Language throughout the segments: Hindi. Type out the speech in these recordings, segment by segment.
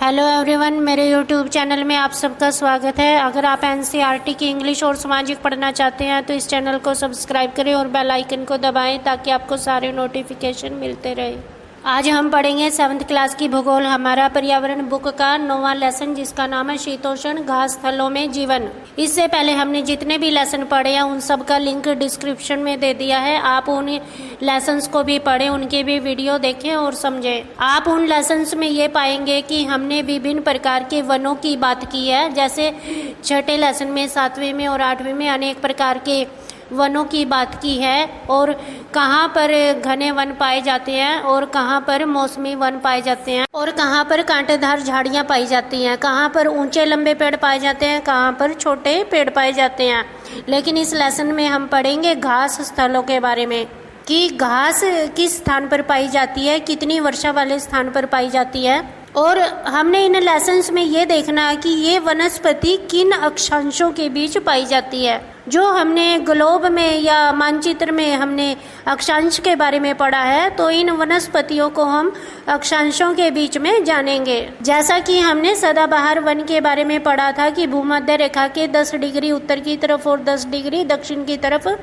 हेलो एवरीवन, मेरे यूट्यूब चैनल में आप सबका स्वागत है। अगर आप एनसीईआरटी की इंग्लिश और सामाजिक पढ़ना चाहते हैं तो इस चैनल को सब्सक्राइब करें और बेल आइकन को दबाएं ताकि आपको सारे नोटिफिकेशन मिलते रहे। आज हम पढ़ेंगे 7th क्लास की भूगोल, हमारा पर्यावरण बुक का 9वां लेसन, जिसका नाम है शीतोष्ण घास स्थलों में जीवन। इससे पहले हमने जितने भी लेसन पढ़े हैं उन सब का लिंक डिस्क्रिप्शन में दे दिया है। आप उन लेसन्स को भी पढ़ें, उनके भी वीडियो देखें और समझें। आप उन लेसन्स में ये पाएंगे कि हमने विभिन्न प्रकार के वनों की बात की है। जैसे छठे लेसन में, 7वें में और 8वें में अनेक प्रकार के वनों की बात की है और कहाँ पर घने वन पाए जाते हैं और कहाँ पर मौसमी वन पाए जाते हैं और कहाँ पर कांटेदार झाड़ियाँ पाई जाती हैं, कहाँ पर ऊंचे लंबे पेड़ पाए जाते हैं, कहाँ पर छोटे पेड़ पाए जाते हैं। लेकिन इस लेसन में हम पढ़ेंगे घास स्थलों के बारे में कि घास किस स्थान पर पाई जाती है, कितनी वर्षा वाले स्थान पर पाई जाती है। और हमने इन लेसन्स में ये देखना है कि ये वनस्पति किन अक्षांशों के बीच पाई जाती है। जो हमने ग्लोब में या मानचित्र में हमने अक्षांश के बारे में पढ़ा है, तो इन वनस्पतियों को हम अक्षांशों के बीच में जानेंगे। जैसा कि हमने सदाबहार वन के बारे में पढ़ा था कि भूमध्य रेखा के 10 डिग्री उत्तर की तरफ और 10 डिग्री दक्षिण की तरफ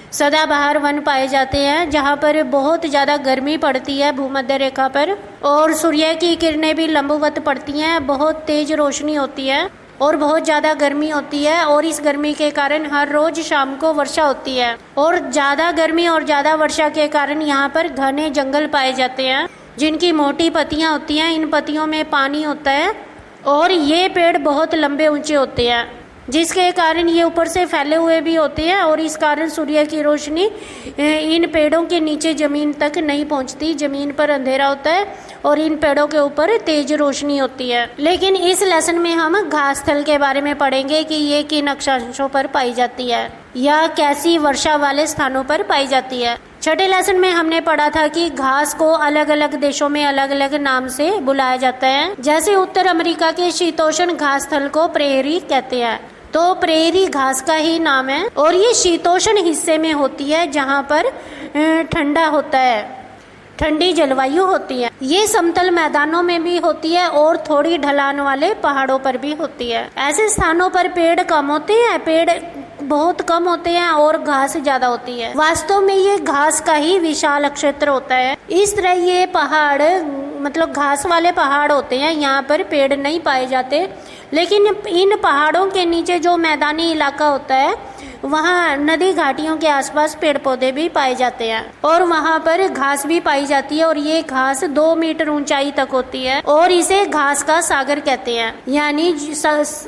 सदाबहार वन पाए जाते हैं, जहाँ पर बहुत ज़्यादा गर्मी पड़ती है भूमध्य रेखा पर और सूर्य की किरणें भी लंबवत पड़ती हैं, बहुत तेज रोशनी होती है और बहुत ज़्यादा गर्मी होती है। और इस गर्मी के कारण हर रोज शाम को वर्षा होती है और ज़्यादा गर्मी और ज़्यादा वर्षा के कारण यहाँ पर घने जंगल पाए जाते हैं जिनकी मोटी पत्तियाँ होती हैं। इन पत्तियों में पानी होता है और ये पेड़ बहुत लंबे ऊंचे होते हैं, जिसके कारण ये ऊपर से फैले हुए भी होते हैं और इस कारण सूर्य की रोशनी इन पेड़ों के नीचे जमीन तक नहीं पहुंचती। जमीन पर अंधेरा होता है और इन पेड़ों के ऊपर तेज रोशनी होती है। लेकिन इस लेसन में हम घास स्थल के बारे में पढ़ेंगे कि ये किन अक्षांशों पर पाई जाती है या कैसी वर्षा वाले स्थानों पर पाई जाती है। छठे लेसन में हमने पढ़ा था कि घास को अलग अलग देशों में अलग अलग नाम से बुलाया जाता है। जैसे उत्तर अमेरिका के शीतोष्ण घास स्थल को प्रेरी कहते हैं, तो प्रेरी घास का ही नाम है और ये शीतोष्ण हिस्से में होती है जहाँ पर ठंडा होता है, ठंडी जलवायु होती है। ये समतल मैदानों में भी होती है और थोड़ी ढलान वाले पहाड़ों पर भी होती है। ऐसे स्थानों पर पेड़ कम होते हैं, पेड़ बहुत कम होते हैं और घास ज्यादा होती है। वास्तव में ये घास का ही विशाल क्षेत्र होता है। इस तरह ये पहाड़ मतलब घास वाले पहाड़ होते हैं, यहाँ पर पेड़ नहीं पाए जाते। लेकिन इन पहाड़ों के नीचे जो मैदानी इलाका होता है वहाँ नदी घाटियों के आसपास पेड़ पौधे भी पाए जाते हैं और वहाँ पर घास भी पाई जाती है और ये घास 2 मीटर ऊंचाई तक होती है और इसे घास का सागर कहते हैं। यानी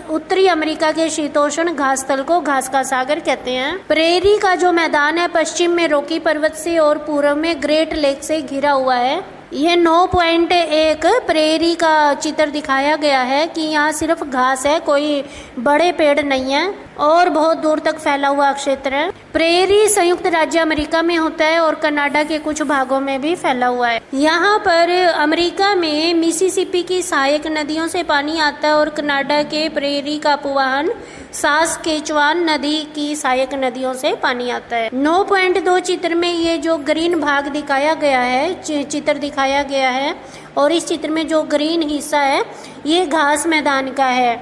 उत्तरी अमेरिका के शीतोष्ण घास स्थल को घास का सागर कहते हैं। प्रेरी का जो मैदान है पश्चिम में रॉकी पर्वत से और पूर्व में ग्रेट लेक से घिरा हुआ है। ये 9.1 प्रेरी का चित्र दिखाया गया है कि यहाँ सिर्फ घास है, कोई बड़े पेड़ नहीं है और बहुत दूर तक फैला हुआ क्षेत्र है। प्रेरी संयुक्त राज्य अमेरिका में होता है और कनाडा के कुछ भागों में भी फैला हुआ है। यहाँ पर अमेरिका में मिसिसिपी की सहायक नदियों से पानी आता है और कनाडा के प्रेरी का अपवाहन सास्केचुआन नदी की सहायक नदियों से पानी आता है। 9.2 चित्र में ये जो ग्रीन भाग दिखाया गया है, चित्र दिखाया गया है और इस चित्र में जो ग्रीन हिस्सा है ये घास मैदान का है,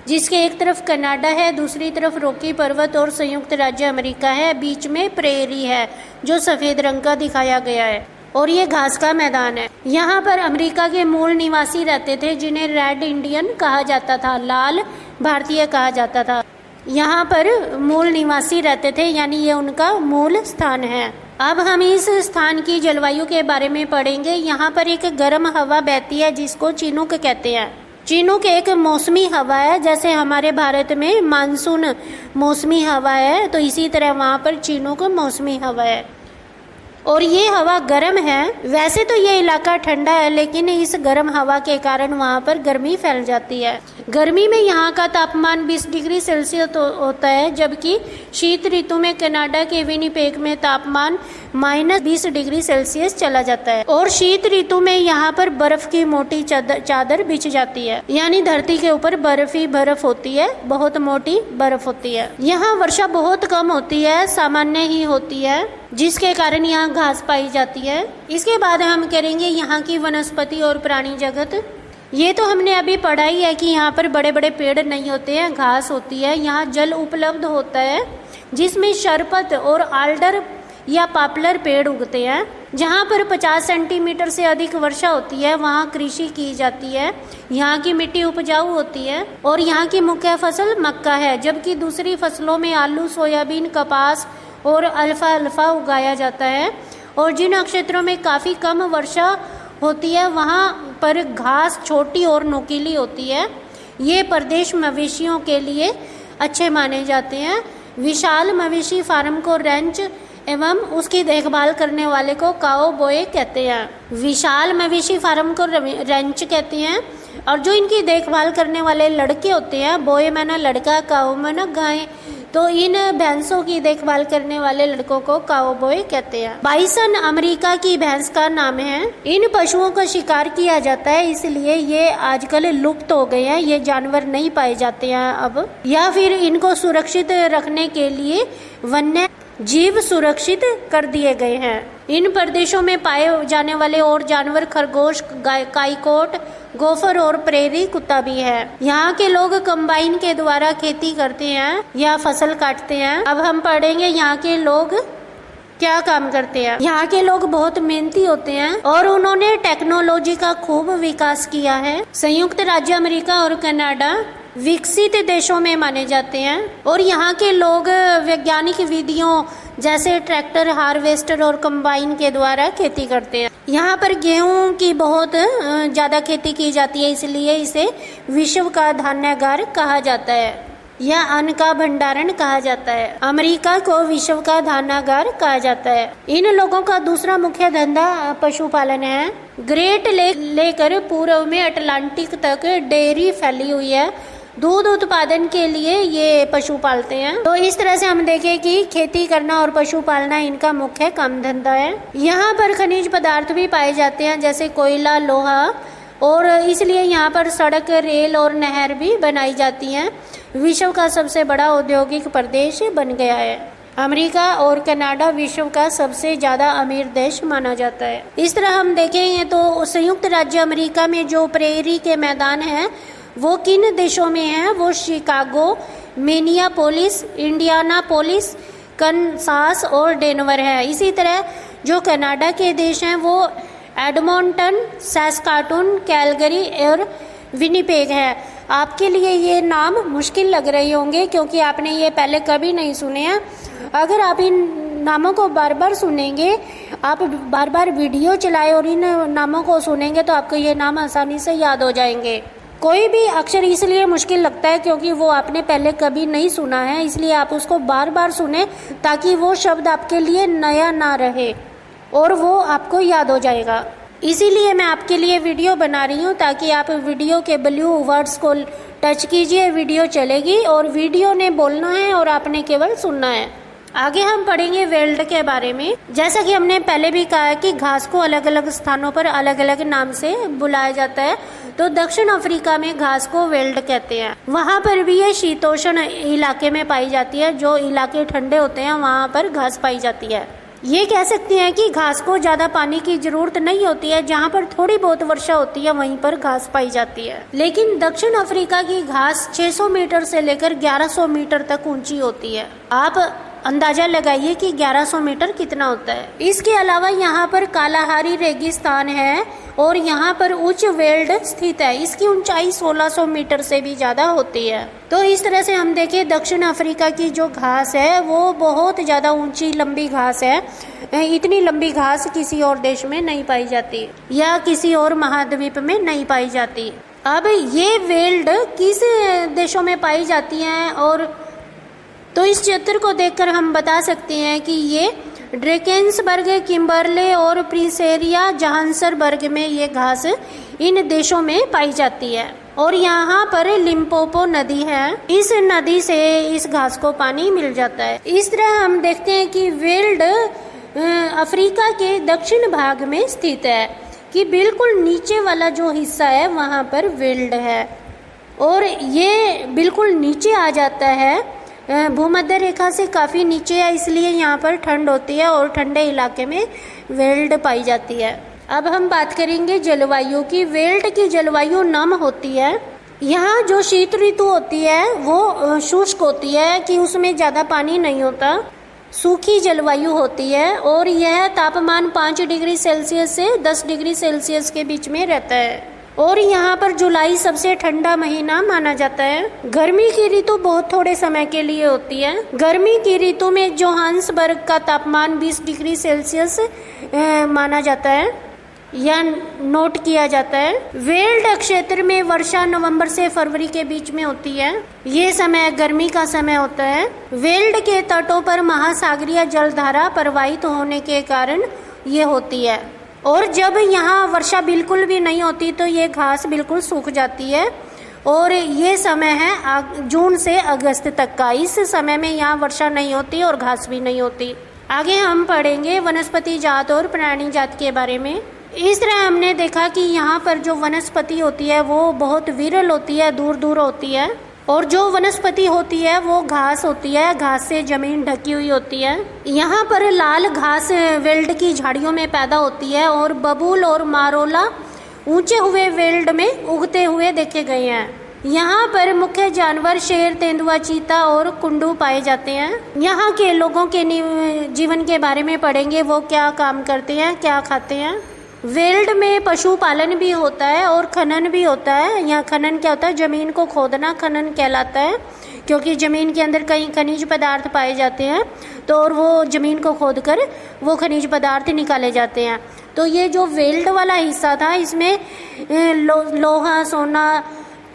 जिसके एक तरफ कनाडा है, दूसरी तरफ रॉकी पर्वत और संयुक्त राज्य अमेरिका है, बीच में प्रेरी है जो सफेद रंग का दिखाया गया है और ये घास का मैदान है। यहाँ पर अमेरिका के मूल निवासी रहते थे जिन्हें रेड इंडियन कहा जाता था, लाल भारतीय कहा जाता था। यहाँ पर मूल निवासी रहते थे, यानी ये उनका मूल स्थान है। अब हम इस स्थान की जलवायु के बारे में पढ़ेंगे। यहाँ पर एक गर्म हवा बहती है जिसको चिनूक कहते हैं। चिनूक एक मौसमी हवा है, जैसे हमारे भारत में मानसून मौसमी हवा है तो इसी तरह वहाँ पर चिनूक मौसमी हवा है और ये हवा गर्म है। वैसे तो ये इलाका ठंडा है लेकिन इस गर्म हवा के कारण वहाँ पर गर्मी फैल जाती है। गर्मी में यहाँ का तापमान 20 डिग्री सेल्सियस होता है, जबकि शीत ऋतु में कनाडा के विनिपेग में तापमान -20 डिग्री सेल्सियस चला जाता है और शीत ऋतु में यहाँ पर बर्फ की मोटी चादर बिछ जाती है, यानी धरती के ऊपर बर्फ ही बर्फ होती है, बहुत मोटी बर्फ होती है। यहाँ वर्षा बहुत कम होती है, सामान्य ही होती है, जिसके कारण यहाँ घास पाई जाती है। इसके बाद हम करेंगे यहाँ की वनस्पति और प्राणी जगत। ये तो हमने अभी पढ़ा ही है कि यहाँ पर बड़े बड़े पेड़ नहीं होते हैं, घास होती है। यहाँ जल उपलब्ध होता है जिसमें शरपत और आल्डर या पॉपुलर पेड़ उगते हैं। जहाँ पर 50 सेंटीमीटर से अधिक वर्षा होती है वहाँ कृषि की जाती है। यहाँ की मिट्टी उपजाऊ होती है और यहाँ की मुख्य फसल मक्का है, जबकि दूसरी फसलों में आलू, सोयाबीन, कपास और अल्फा उगाया जाता है। और जिन क्षेत्रों में काफ़ी कम वर्षा होती है वहाँ पर घास छोटी और नुकीली होती है। ये प्रदेश मवेशियों के लिए अच्छे माने जाते हैं। विशाल मवेशी फार्म को रेंच एवं उसकी देखभाल करने वाले को काउबॉय कहते हैं। विशाल मवेशी फार्म को रेंच कहते हैं और जो इनकी देखभाल करने वाले लड़के होते हैं, बॉय माना लड़का, काऊ माना गाय, तो इन भैंसों की देखभाल करने वाले लड़कों को काउबॉय कहते हैं। बाइसन अमेरिका की भैंस का नाम है। इन पशुओं का शिकार किया जाता है, इसलिए ये आजकल लुप्त हो गए हैं। ये जानवर नहीं पाए जाते हैं अब, या फिर इनको सुरक्षित रखने के लिए वन्य जीव सुरक्षित कर दिए गए हैं। इन प्रदेशों में पाए जाने वाले और जानवर खरगोश, काईकोट, गोफर और प्रेरी कुत्ता भी है। यहाँ के लोग कंबाइन के द्वारा खेती करते हैं या फसल काटते हैं। अब हम पढ़ेंगे यहाँ के लोग क्या काम करते हैं। यहाँ के लोग बहुत मेहनती होते हैं और उन्होंने टेक्नोलॉजी का खूब विकास किया है। संयुक्त राज्य अमेरिका और कनाडा विकसित देशों में माने जाते हैं और यहाँ के लोग वैज्ञानिक विधियों जैसे ट्रैक्टर, हार्वेस्टर और कंबाइन के द्वारा खेती करते हैं। यहाँ पर गेहूं की बहुत ज़्यादा खेती की जाती है, इसलिए इसे विश्व का धान्यागार कहा जाता है या अन्न का भंडारण कहा जाता है। अमेरिका को विश्व का धान्यागार कहा जाता है। इन लोगों का दूसरा मुख्य धंधा पशुपालन है। ग्रेट लेक लेकर पूर्व में अटलांटिक तक डेयरी फैली हुई है। दूध उत्पादन के लिए ये पशु पालते हैं। तो इस तरह से हम देखें कि खेती करना और पशु पालना इनका मुख्य काम धंधा है। यहाँ पर खनिज पदार्थ भी पाए जाते हैं जैसे कोयला, लोहा, और इसलिए यहाँ पर सड़क, रेल और नहर भी बनाई जाती हैं। विश्व का सबसे बड़ा औद्योगिक प्रदेश बन गया है। अमेरिका और कनाडा विश्व का सबसे ज़्यादा अमीर देश माना जाता है। इस तरह हम देखेंगे तो संयुक्त राज्य अमेरिका में जो प्रेरी के मैदान हैं वो किन देशों में हैं? वो शिकागो, मिनियापोलिस, इंडियानापोलिस, कनसास और डेनवर है। इसी तरह जो कनाडा के देश हैं वो एडमोंटन, सैस्काटून, कैलगरी और विनिपेग है। आपके लिए ये नाम मुश्किल लग रहे होंगे क्योंकि आपने ये पहले कभी नहीं सुने हैं। अगर आप इन नामों को बार बार सुनेंगे, आप बार बार वीडियो चलाए और इन नामों को सुनेंगे तो आपको ये नाम आसानी से याद हो जाएंगे। कोई भी अक्षर इसलिए मुश्किल लगता है क्योंकि वो आपने पहले कभी नहीं सुना है, इसलिए आप उसको बार बार सुने ताकि वो शब्द आपके लिए नया ना रहे और वो आपको याद हो जाएगा। इसीलिए मैं आपके लिए वीडियो बना रही हूँ ताकि आप वीडियो के ब्लू वर्ड्स को टच कीजिए, वीडियो चलेगी और वीडियो ने बोलना है और आपने केवल सुनना है। आगे हम पढ़ेंगे वेल्ड के बारे में। जैसा कि हमने पहले भी कहा कि घास को अलग अलग स्थानों पर अलग अलग नाम से बुलाया जाता है। तो दक्षिण अफ्रीका में घास को वेल्ड कहते हैं। वहाँ पर भी ये शीतोष्ण इलाके में पाई जाती है। जो इलाके ठंडे होते हैं वहाँ पर घास पाई जाती है। ये कह सकते हैं कि घास को ज़्यादा पानी की जरूरत नहीं होती है। जहाँ पर थोड़ी बहुत वर्षा होती है वहीं पर घास पाई जाती है। लेकिन दक्षिण अफ्रीका की घास 600 मीटर से लेकर 1100 मीटर तक ऊंची होती है। आप अंदाजा लगाइए कि 1100 मीटर कितना होता है। इसके अलावा यहाँ पर कालाहारी रेगिस्तान है और यहाँ पर उच्च वेल्ड स्थित है। इसकी ऊंचाई 1600 मीटर से भी ज़्यादा होती है। तो इस तरह से हम देखें दक्षिण अफ्रीका की जो घास है वो बहुत ज़्यादा ऊंची लंबी घास है। इतनी लंबी घास किसी और देश में नहीं पाई जाती या किसी और महाद्वीप में नहीं पाई जाती। अब ये वेल्ड किस देशों में पाई जाती हैं और तो इस चित्र को देखकर हम बता सकते हैं कि ये ड्रेकेंसबर्ग, किम्बरले और प्रिंसेरिया जोहान्सबर्ग में ये घास इन देशों में पाई जाती है। और यहाँ पर लिम्पोपो नदी है। इस नदी से इस घास को पानी मिल जाता है। इस तरह हम देखते हैं कि वेल्ड अफ्रीका के दक्षिण भाग में स्थित है कि बिल्कुल नीचे वाला जो हिस्सा है वहाँ पर वेल्ड है और ये बिल्कुल नीचे आ जाता है। भूमध्य रेखा से काफ़ी नीचे है, इसलिए यहाँ पर ठंड होती है और ठंडे इलाके में वेल्ड पाई जाती है। अब हम बात करेंगे जलवायु की। वेल्ट की जलवायु नम होती है। यहाँ जो शीत ऋतु होती है वो शुष्क होती है कि उसमें ज़्यादा पानी नहीं होता, सूखी जलवायु होती है और यह तापमान 5 डिग्री सेल्सियस से 10 डिग्री सेल्सियस के बीच में रहता है। और यहाँ पर जुलाई सबसे ठंडा महीना माना जाता है। गर्मी की ऋतु बहुत थोड़े समय के लिए होती है। गर्मी की ऋतु में जोहान्सबर्ग का तापमान 20 डिग्री सेल्सियस माना जाता है या नोट किया जाता है। वेल्ट क्षेत्र में वर्षा नवंबर से फरवरी के बीच में होती है। ये समय गर्मी का समय होता है। वेल्ट के तटों पर महासागरीय जलधारा प्रवाहित होने के कारण ये होती है। और जब यहाँ वर्षा बिल्कुल भी नहीं होती तो ये घास बिल्कुल सूख जाती है। और ये समय है जून से अगस्त तक का। इस समय में यहाँ वर्षा नहीं होती और घास भी नहीं होती। आगे हम पढ़ेंगे वनस्पति जात और प्राणी जात के बारे में। इस तरह हमने देखा कि यहाँ पर जो वनस्पति होती है वो बहुत विरल होती है, दूर दूर होती है। और जो वनस्पति होती है वो घास होती है, घास से जमीन ढकी हुई होती है। यहाँ पर लाल घास वेल्ड की झाड़ियों में पैदा होती है और बबूल और मारोला ऊंचे हुए वेल्ड में उगते हुए देखे गए हैं। यहाँ पर मुख्य जानवर शेर, तेंदुआ, चीता और कुंडू पाए जाते हैं। यहाँ के लोगों के जीवन के बारे में पढ़ेंगे, वो क्या काम करते हैं, क्या खाते हैं। वेल्ड में पशुपालन भी होता है और खनन भी होता है। यहाँ खनन क्या होता है, जमीन को खोदना खनन कहलाता है, क्योंकि जमीन के अंदर कई खनिज पदार्थ पाए जाते हैं तो और वो जमीन को खोदकर वो खनिज पदार्थ निकाले जाते हैं। तो ये जो वेल्ड वाला हिस्सा था इसमें लोहा, सोना,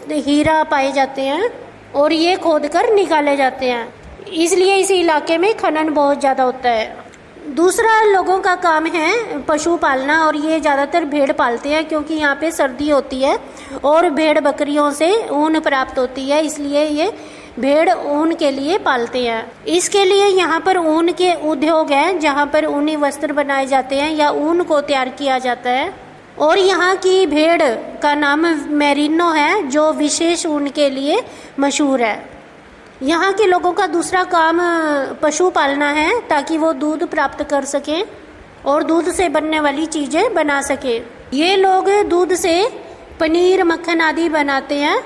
हीरा पाए जाते हैं और ये खोदकर निकाले जाते हैं, इसलिए इस इलाके में खनन बहुत ज़्यादा होता है। दूसरा लोगों का काम है पशु पालना और ये ज़्यादातर भेड़ पालते हैं क्योंकि यहाँ पे सर्दी होती है और भेड़ बकरियों से ऊन प्राप्त होती है, इसलिए ये भेड़ ऊन के लिए पालते हैं। इसके लिए यहाँ पर ऊन के उद्योग हैं जहाँ पर ऊनी वस्त्र बनाए जाते हैं या ऊन को तैयार किया जाता है। और यहाँ की भेड़ का नाम मेरिनो है जो विशेष ऊन के लिए मशहूर है। यहाँ के लोगों का दूसरा काम पशु पालना है ताकि वो दूध प्राप्त कर सकें और दूध से बनने वाली चीज़ें बना सके। ये लोग दूध से पनीर, मक्खन आदि बनाते हैं।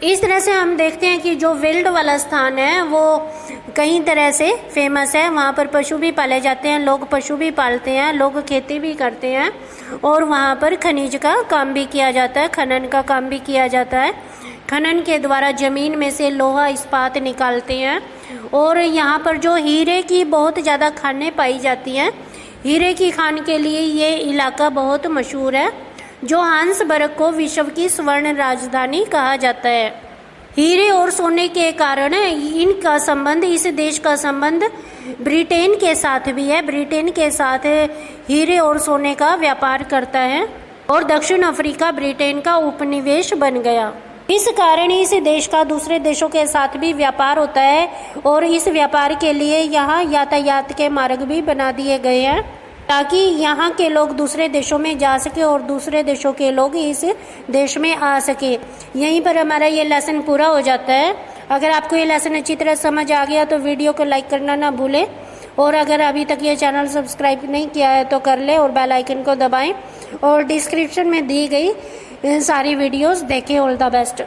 इस तरह से हम देखते हैं कि जो वेल्ड वाला स्थान है वो कई तरह से फेमस है। वहाँ पर पशु भी पाले जाते हैं, लोग पशु भी पालते हैं, लोग खेती भी करते हैं और वहाँ पर खनिज का काम भी किया जाता है, खनन का काम भी किया जाता है। खनन के द्वारा जमीन में से लोहा, इस्पात निकालते हैं। और यहाँ पर जो हीरे की बहुत ज़्यादा खानें पाई जाती हैं, हीरे की खान के लिए ये इलाका बहुत मशहूर है। जोहान्सबर्ग को विश्व की स्वर्ण राजधानी कहा जाता है। हीरे और सोने के कारण इनका संबंध, इस देश का संबंध ब्रिटेन के साथ भी है। ब्रिटेन के साथ हीरे और सोने का व्यापार करता है और दक्षिण अफ्रीका ब्रिटेन का उपनिवेश बन गया। इस कारण इस देश का दूसरे देशों के साथ भी व्यापार होता है और इस व्यापार के लिए यहाँ यातायात के मार्ग भी बना दिए गए हैं ताकि यहाँ के लोग दूसरे देशों में जा सके और दूसरे देशों के लोग इस देश में आ सके। यहीं पर हमारा ये लेसन पूरा हो जाता है। अगर आपको ये लेसन अच्छी तरह समझ आ गया तो वीडियो को लाइक करना ना भूलें और अगर अभी तक ये चैनल सब्सक्राइब नहीं किया है तो कर ले और बेल आइकन को दबाएं और डिस्क्रिप्शन में दी गई सारी वीडियोस देखें। All the best.